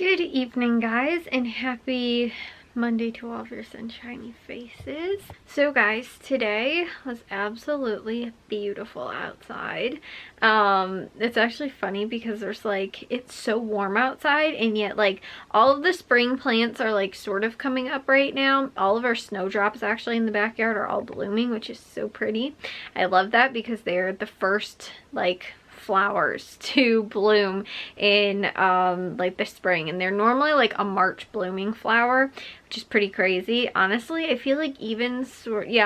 Good evening, guys, and happy Monday to all of your sunshiny faces. So guys, today was absolutely beautiful outside. It's actually funny because there's it's so warm outside, and yet all of the spring plants are sort of coming up right now. All of our snowdrops actually in the backyard are all blooming, which is so pretty. I love that because they're the first flowers to bloom in the spring, and they're normally a March blooming flower, which is pretty crazy. Honestly, I feel even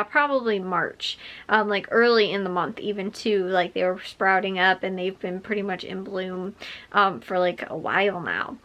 probably March, early in the month even too, they were sprouting up, and they've been pretty much in bloom for a while now.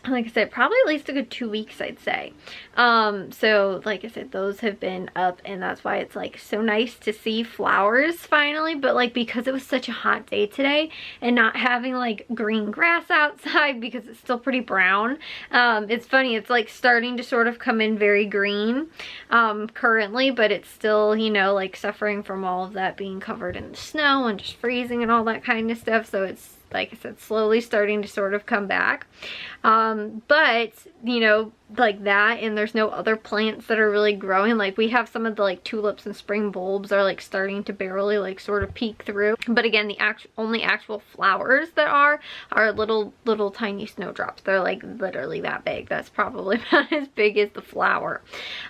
Like I said, probably at least a good 2 weeks, I'd say. So like I said, those have been up, and that's why it's so nice to see flowers finally. But because it was such a hot day today, and not having green grass outside because it's still pretty brown, it's funny, it's starting to sort of come in very green currently, but it's still, you know, suffering from all of that being covered in the snow and just freezing and all that kind of stuff. So it's, like I said, slowly starting to sort of come back. But, you know, that, and there's no other plants that are really growing. We have some of the tulips and spring bulbs are starting to barely sort of peek through. But again, the only actual flowers that are little tiny snowdrops. They're literally that big. That's probably about as big as the flower.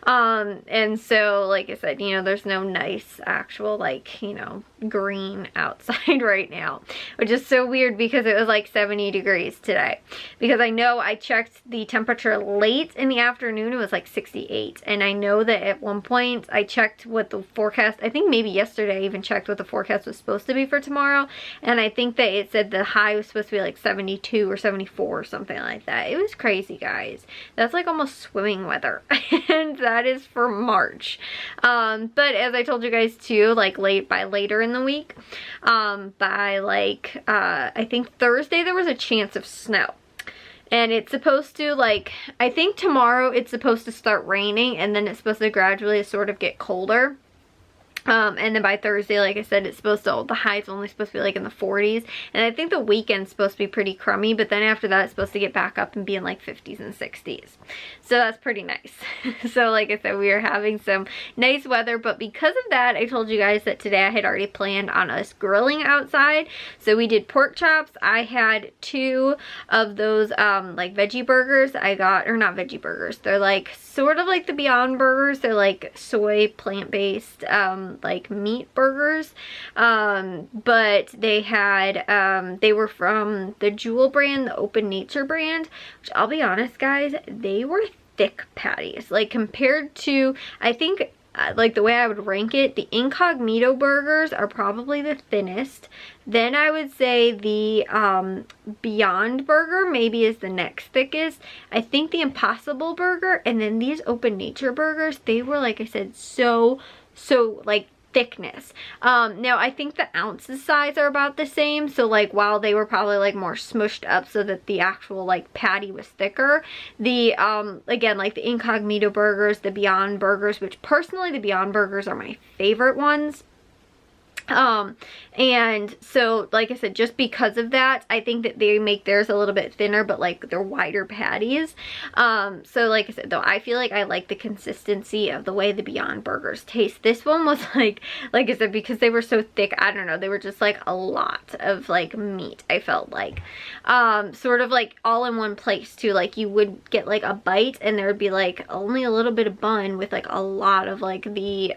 And so, like I said, you know, there's no nice actual you know, green outside right now, which is so weird because it was 70 degrees today. Because I know I checked the temperature late in the afternoon, it was 68, and I know that at one point I checked what the forecast, I think maybe yesterday I even checked what the forecast was supposed to be for tomorrow, and I think that it said the high was supposed to be 72 or 74 or something like that. It was crazy, guys. That's almost swimming weather and that is for March. But as I told you guys too, later in the week, by I think Thursday, there was a chance of snow. And it's supposed to, I think tomorrow it's supposed to start raining, and then it's supposed to gradually sort of get colder. And then by Thursday, like I said, it's supposed to, the high's only supposed to be in the 40s. And I think the weekend's supposed to be pretty crummy, but then after that, it's supposed to get back up and be in 50s and 60s. So that's pretty nice. So like I said, we are having some nice weather, but because of that, I told you guys that today I had already planned on us grilling outside. So we did pork chops. I had 2 of those, veggie burgers I got, or not veggie burgers. They're sort of the Beyond Burgers. They're soy plant-based, meat burgers, but they had they were from the Jewel brand, the Open Nature brand, which I'll be honest, guys, they were thick patties. Compared to, I think, the way I would rank it, the Incognito burgers are probably the thinnest. Then I would say the Beyond Burger maybe is the next thickest. I think the Impossible Burger, and then these Open Nature burgers, they were, like I said, so thickness. Now I think the ounces size are about the same, so while they were probably more smushed up so that the actual patty was thicker, the again, the Incognito burgers, the Beyond Burgers, which personally the Beyond Burgers are my favorite ones. And so, like I said, just because of that, I think that they make theirs a little bit thinner, but they're wider patties. So like I said, though, I feel I like the consistency of the way the Beyond Burgers taste. This one was like I said, because they were so thick, I don't know, they were just a lot of meat, I felt sort of all in one place too. You would get a bite, and there would be only a little bit of bun with a lot of the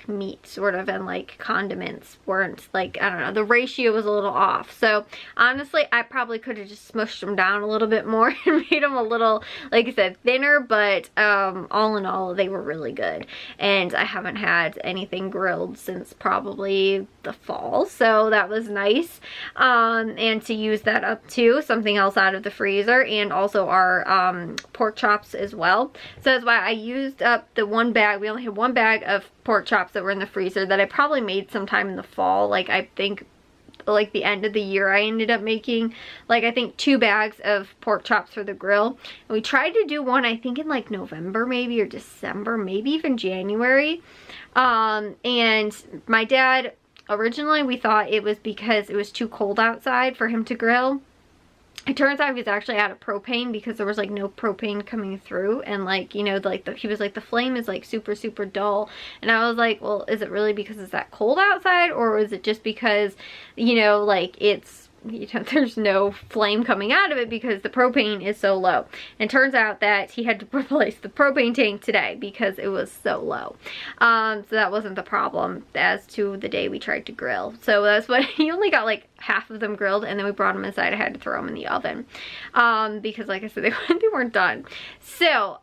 meat sort of, and condiments weren't I don't know, the ratio was a little off. So honestly, I probably could have just smushed them down a little bit more and made them a little, like I said, thinner, but all in all, they were really good. And I haven't had anything grilled since probably the fall, so that was nice. And to use that up too, something else out of the freezer, and also our pork chops as well. So that's why I used up the 1 bag. We only had 1 bag of pork chops that were in the freezer that I probably made sometime in the fall. I think the end of the year I ended up making I think 2 bags of pork chops for the grill. And we tried to do one, I think, in November maybe, or December, maybe even January. And my dad, originally we thought it was because it was too cold outside for him to grill. It turns out he was actually out of propane because there was like no propane coming through, and like, you know, like he was like, the flame is like super dull. And I was like, well, is it really because it's that cold outside, or is it just because, you know, like it's, you know, there's no flame coming out of it because the propane is so low? And it turns out that he had to replace the propane tank today because it was so low. So that wasn't the problem as to the day we tried to grill. So that's what, he only got like half of them grilled, and then we brought them inside. I had to throw them in the oven because like I said, they weren't done. So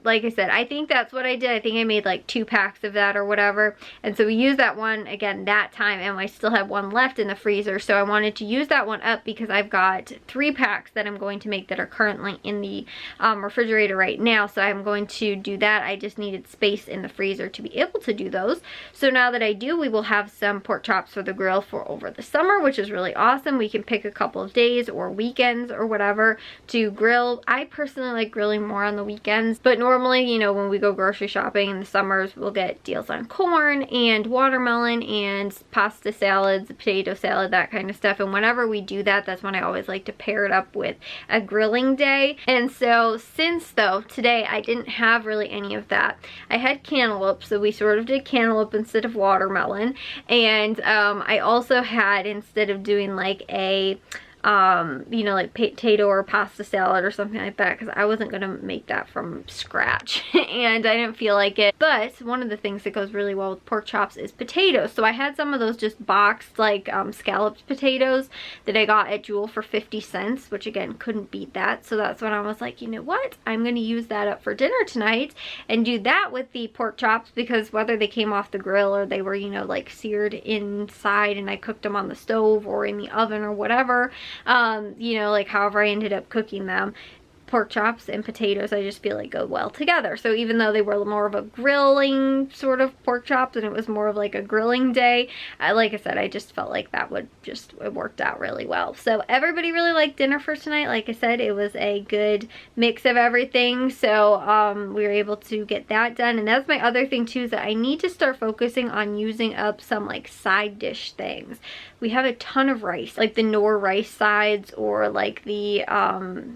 like I said, I think that's what I did. I think I made like 2 packs of that or whatever, and so we used that one again that time, and I still have one left in the freezer, so I wanted to use that one up because I've got 3 packs that I'm going to make that are currently in the refrigerator right now. So I'm going to do that. I just needed space in the freezer to be able to do those. So now that I do, we will have some pork chops for the grill for over the summer, which is really awesome. We can pick a couple of days or weekends or whatever to grill. I personally like grilling more on the weekends, but normally, you know, when we go grocery shopping in the summers, we'll get deals on corn and watermelon and pasta salads, potato salad, that kind of stuff. And whenever we do that, that's when I always like to pair it up with a grilling day. And so since though today I didn't have really any of that, I had cantaloupe, so we sort of did cantaloupe instead of watermelon. And I also had, instead of doing like a you know, like potato or pasta salad or something like that, because I wasn't gonna make that from scratch and I didn't feel like it. But one of the things that goes really well with pork chops is potatoes. So I had some of those just boxed, like scalloped potatoes that I got at Jewel for 50 cents, which again, couldn't beat that. So that's when I was like, you know what, I'm gonna use that up for dinner tonight and do that with the pork chops, because whether they came off the grill or they were, you know, like seared inside and I cooked them on the stove or in the oven or whatever, you know, like however I ended up cooking them, pork chops and potatoes, I just feel like go well together. So even though they were more of a grilling sort of pork chops and it was more of like a grilling day, like I said, I just felt like that would just, it worked out really well. So everybody really liked dinner for tonight. Like I said, it was a good mix of everything. So we were able to get that done. And that's my other thing too, is that I need to start focusing on using up some like side dish things. We have a ton of rice, like the Knorr rice sides, or like the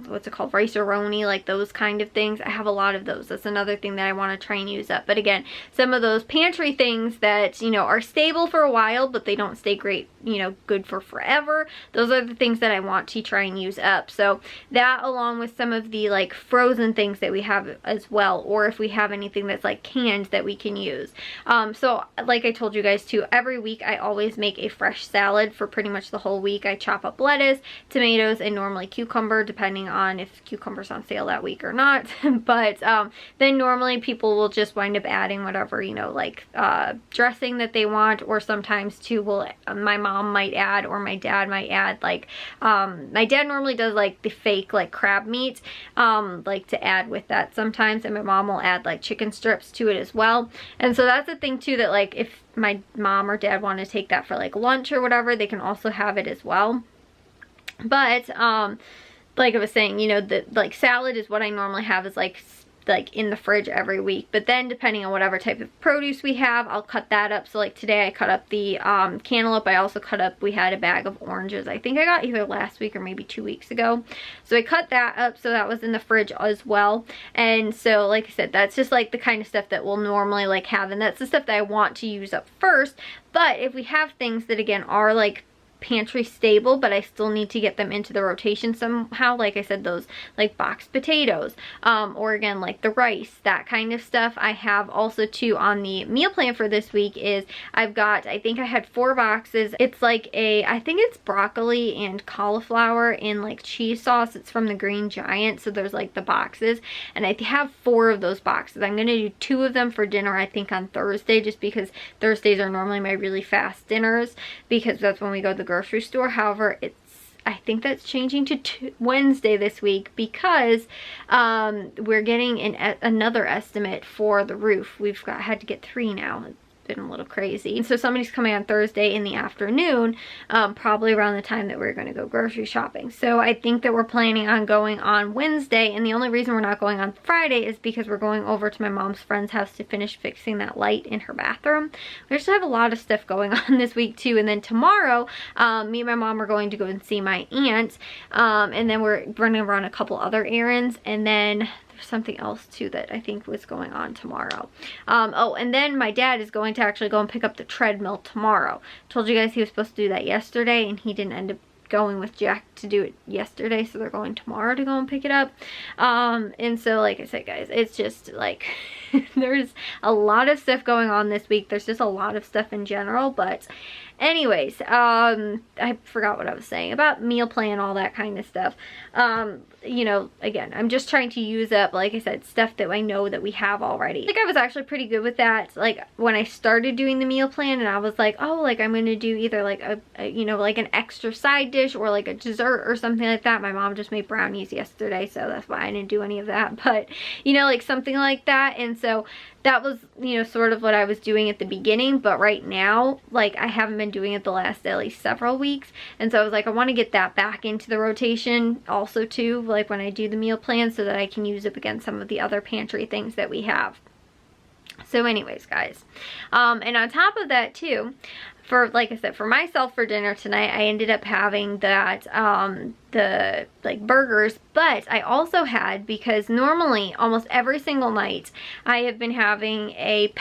what's it called, rice-a-roni, like those kind of things. I have a lot of those. That's another thing that I want to try and use up. But again, some of those pantry things that, you know, are stable for a while, but they don't stay great, you know, good for forever, those are the things that I want to try and use up. So that, along with some of the like frozen things that we have as well, or if we have anything that's like canned that we can use. So like I told you guys too, every week I always make a fresh salad for pretty much the whole week. I chop up lettuce, tomatoes, and normally cucumber, depending on if cucumber's on sale that week or not. But then normally people will just wind up adding whatever, you know, like dressing that they want, or sometimes too will, my mom might add, or my dad might add, like my dad normally does like the fake like crab meat, like to add with that sometimes, and my mom will add like chicken strips to it as well. And so that's the thing too, that like if my mom or dad want to take that for like lunch or whatever, they can also have it as well. But like I was saying, you know, the like salad is what I normally have, is like in the fridge every week. But then depending on whatever type of produce we have, I'll cut that up. So like today I cut up the cantaloupe. I also cut up, we had a bag of oranges, I think I got either last week or maybe 2 weeks ago. So I cut that up, so that was in the fridge as well. And so like I said, that's just like the kind of stuff that we'll normally like have, and that's the stuff that I want to use up first. But if we have things that again are like pantry stable, but I still need to get them into the rotation somehow, like I said, those like boxed potatoes, or again like the rice, that kind of stuff. I have also too on the meal plan for this week is I've got, I think I had 4 boxes. It's like I think it's broccoli and cauliflower in like cheese sauce. It's from the Green Giant, so there's like the boxes, and I have 4 of those boxes. I'm gonna do 2 of them for dinner, I think on Thursday, just because Thursdays are normally my really fast dinners, because that's when we go to the grocery store. However, I think that's changing to Wednesday this week, because we're getting another estimate for the roof. We've had to get 3 now. been a little crazy. And so somebody's coming on Thursday in the afternoon, probably around the time that we're going to go grocery shopping. So I think that we're planning on going on Wednesday, and the only reason we're not going on Friday is because we're going over to my mom's friend's house to finish fixing that light in her bathroom. We just have a lot of stuff going on this week too. And then tomorrow, me and my mom are going to go and see my aunt, and then we're running around a couple other errands, and then something else too that I think was going on tomorrow. Oh, and then my dad is going to actually go and pick up the treadmill tomorrow. Told you guys he was supposed to do that yesterday, and he didn't end up going with Jack to do it yesterday, so they're going tomorrow to go and pick it up. And so like I said, guys, it's just like there's a lot of stuff going on this week. There's just a lot of stuff in general. But anyways, I forgot what I was saying about meal plan, all that kind of stuff. You know, again, I'm just trying to use up, like I said, stuff that I know that we have already. I think I was actually pretty good with that. Like when I started doing the meal plan, and I was like, oh, like I'm gonna do either like a you know, like an extra side dish or like a dessert or something like that. My mom just made brownies yesterday, so that's why I didn't do any of that. But you know, like something like that. And so that was, you know, sort of what I was doing at the beginning. But right now, like I haven't been doing it the last at least several weeks, and so I was like, I want to get that back into the rotation also too, like when I do the meal plan, so that I can use it against some of the other pantry things that we have. So anyways, guys, and on top of that too, for, like I said, for myself for dinner tonight, I ended up having that the like burgers, but I also had, because normally almost every single night I have been having a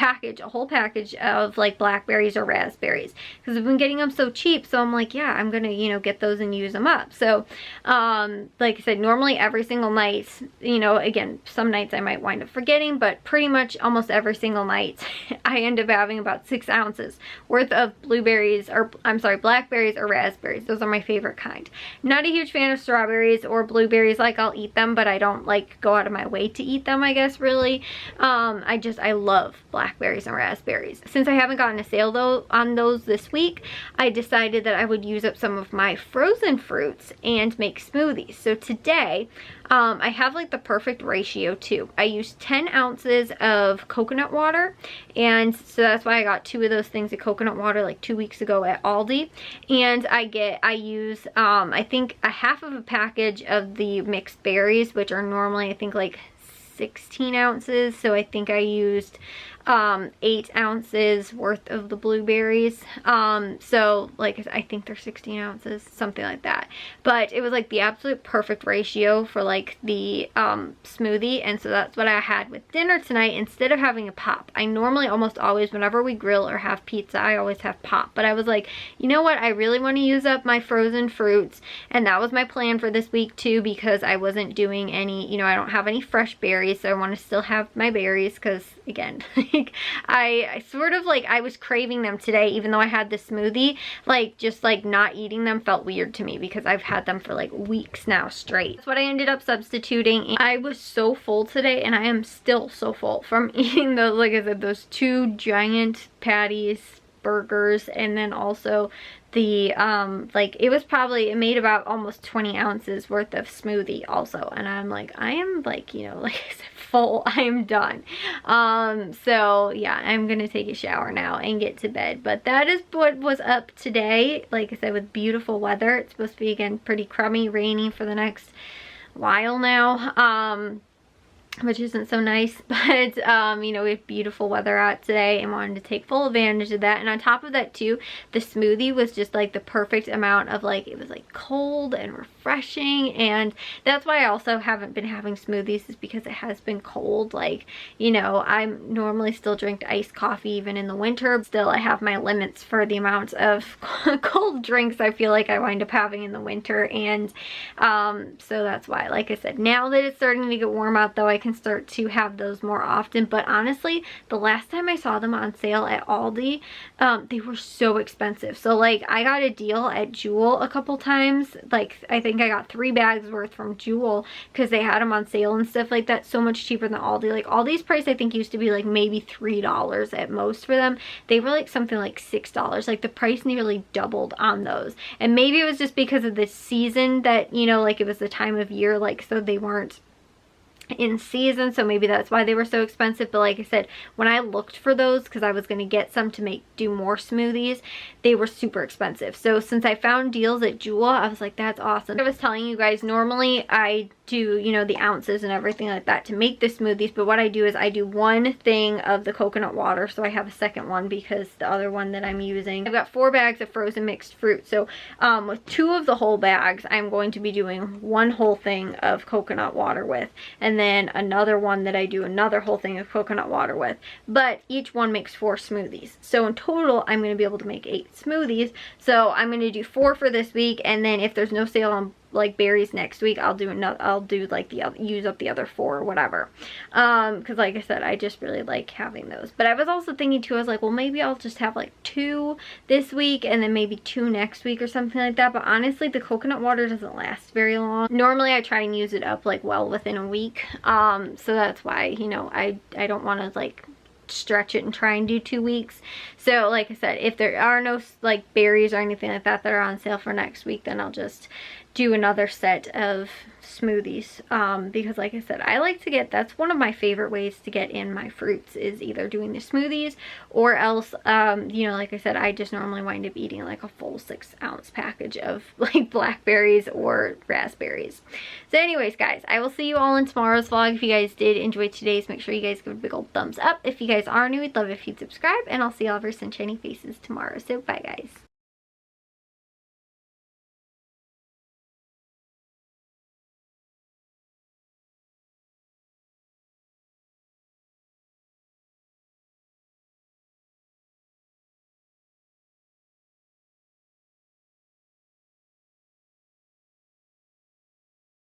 whole package of like blackberries or raspberries, because I've been getting them so cheap. So I'm like, yeah, I'm gonna, you know, get those and use them up. So like I said, normally every single night, you know, again, some nights I might wind up forgetting, but pretty much almost every single night I end up having about 6 ounces worth of blueberries, or I'm sorry, blackberries or raspberries. Those are my favorite kind. Not a huge fan of strawberries or blueberries. Like I'll eat them, but I don't like go out of my way to eat them, I guess, really. I love blackberries and raspberries. Since I haven't gotten a sale though on those this week, I decided that I would use up some of my frozen fruits and make smoothies. So today I have like the perfect ratio too. I used 10 ounces of coconut water, and so that's why I got 2 of those things of coconut water like 2 weeks ago at Aldi. And I use I think a half of a package of the mixed berries, which are normally I think like 16 ounces. So I think I used 8 ounces worth of the blueberries. So like I think they're 16 ounces, something like that. But it was like the absolute perfect ratio for like the smoothie, and so that's what I had with dinner tonight instead of having a pop. I normally almost always, whenever we grill or have pizza, I always have pop. But I was like, you know what, I really want to use up my frozen fruits, and that was my plan for this week too, because I wasn't doing any, you know, I don't have any fresh berries, so I want to still have my berries, because again, like I sort of like, I was craving them today, even though I had the smoothie. Like just like not eating them felt weird to me, because I've had them for like weeks now straight. That's what I ended up substituting. I was so full today, and I am still so full from eating those, like I said, those 2 giant patties, burgers, and then also the like it made about almost 20 ounces worth of smoothie also. And I'm like, I am like, you know, like I said, full. I am done. So yeah, I'm gonna take a shower now and get to bed. But that is what was up today. Like I said, with beautiful weather. It's supposed to be again pretty crummy, rainy for the next while now, which isn't so nice. But you know, we have beautiful weather out today and wanted to take full advantage of that. And on top of that too, the smoothie was just like the perfect amount of, like, it was like cold and refreshing. And that's why I also haven't been having smoothies, is because it has been cold. Like, you know, I normally still drink iced coffee even in the winter. Still, I have my limits for the amount of cold drinks I feel like I wind up having in the winter. And so that's why, like I said, now that it's starting to get warm out though, I can start to have those more often. But honestly, the last time I saw them on sale at Aldi, they were so expensive. So like I got a deal at Jewel a couple times. Like I think I got 3 bags worth from Jewel because they had them on sale and stuff like that, so much cheaper than Aldi. Like Aldi's price I think used to be like maybe $3 at most for them. They were like something like $6. Like the price nearly doubled on those. And maybe it was just because of the season that, you know, like it was the time of year, like so they weren't in season, so maybe that's why they were so expensive. But like I said, when I looked for those, because I was going to get some to do more smoothies, they were super expensive. So since I found deals at Jewel, I was like, that's awesome. I was telling you guys, normally I do, you know, the ounces and everything like that to make the smoothies, but what I do is I do one thing of the coconut water, so I have a second one because the other one that I'm using, I've got 4 bags of frozen mixed fruit. So with 2 of the whole bags, I'm going to be doing one whole thing of coconut water with, and then another one that I do another whole thing of coconut water with. But each one makes 4 smoothies, so in total I'm going to be able to make 8 smoothies. So I'm going to do 4 for this week, and then if there's no sale on like berries next week, I'll do like the other, use up the other 4 or whatever, because like I said, I just really like having those. But I was also thinking too, I was like, well, maybe I'll just have like 2 this week and then maybe 2 next week or something like that. But honestly, the coconut water doesn't last very long. Normally I try and use it up like well within a week, so that's why, you know, I don't want to like stretch it and try and do 2 weeks. So like I said, if there are no like berries or anything like that that are on sale for next week, then I'll just do another set of smoothies, because like I said, I like to get, that's one of my favorite ways to get in my fruits, is either doing the smoothies or else, you know, like I said, I just normally wind up eating like a full 6-ounce package of like blackberries or raspberries. So anyways, guys, I will see you all in tomorrow's vlog. If you guys did enjoy today's, make sure you guys give it a big old thumbs up. If you guys are new, we'd love if you'd subscribe, and I'll see all of your sunshiny faces tomorrow. So bye, guys.